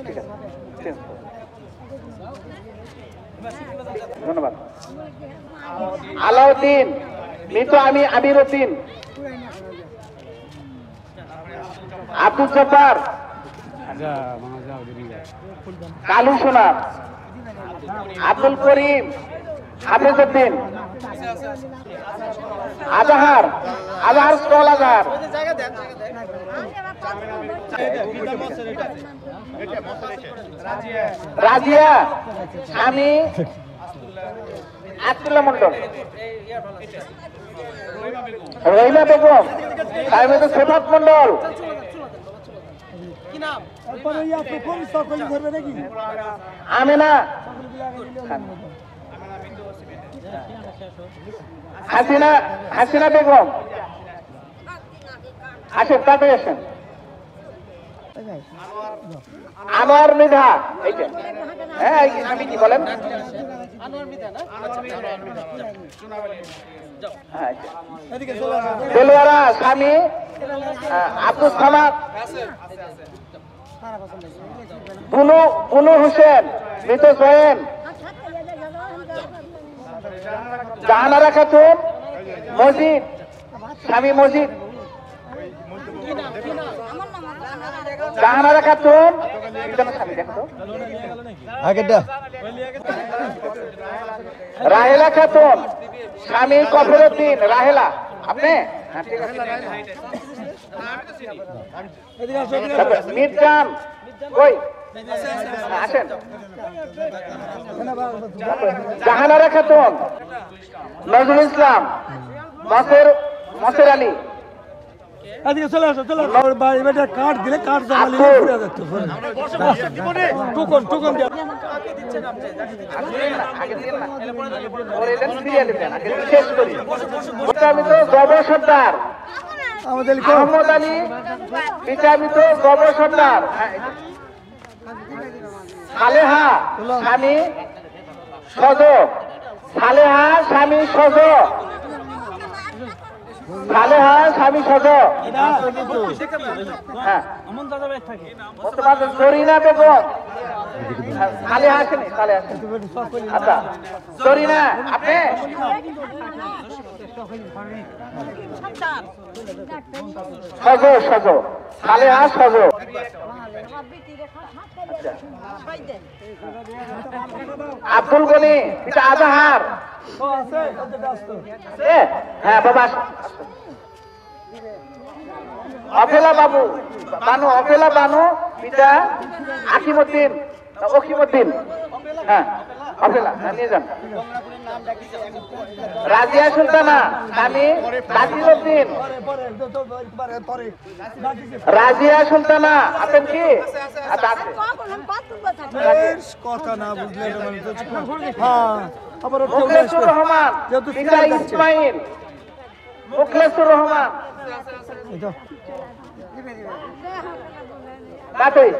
ঠিক আছে, ঠিক আছে। ধন্যবাদ। আলাউদ্দিন, মৃত আমির উদ্দিন, আব্দুল জব্বার, কালু সোনার, আব্দুল করিম, হাফিজ উদ্দিন, আজহার, স্টল আজহার, রাজিয়া, আমি আব্দুল্লাহ মন্ডল, রহিমা বেগম, সেফাত মন্ডল, আমেনা, হাসিনা বেগম, আসেন তাড়াতাড়ি আসেন, আনোয়ার মৃধা, এইটা হ্যাঁ আমি কি বলেন দেলোয়ারা স্বামী, আব্দুল সামাদ, বুনু হোসেন, মৃত জয়েন, জাহানারা খাতুন, মজিদ, স্বামী মজিদ, জাহানারা খাতুন, স্বামী দেখো রাহেলা খাতুন, স্বামী কফরউদ্দিন, রাহেলা আপনি মির্জান কই আসেন, জাহানারা খাতুন, নজরুল ইসলাম, মসের আলী, এদিকে চলে আসো, চলে আসো। বাড়ি বেটা কাঠ দিলে কাঠ জমালি ঘুরে যাচ্ছে। টুকন জবর সর্দার, মোহাম্মদ আলী, বিচারিত জবর সর্দার, সালেহা স্বামী সজ, সালেহা স্বামী সজ, সালেহা স্বামী সজ, জরিনা বেগম, সালেহা আসেনি, আচ্ছা জরিনা আপনি সজ, সালেহা সজ, আব্দুল গনি, পিতা আজহার, হ্যাঁ বাবা, অফেলা বানু, পিতা আকিমুদ্দিন, ওকিমুদ্দিন, হ্যাঁ অফেলা, নিয়ে যান। রাজিয়া সুলতানা, স্বামী নাজিরউদ্দিন, রাজিয়া সুলতানা আছেন কি? আচ্ছা আছে, কথা না বুঝলে মুখলেসুর রহমান, পিতা ইসমাইল, মুখলেসুর রহমান, কাটই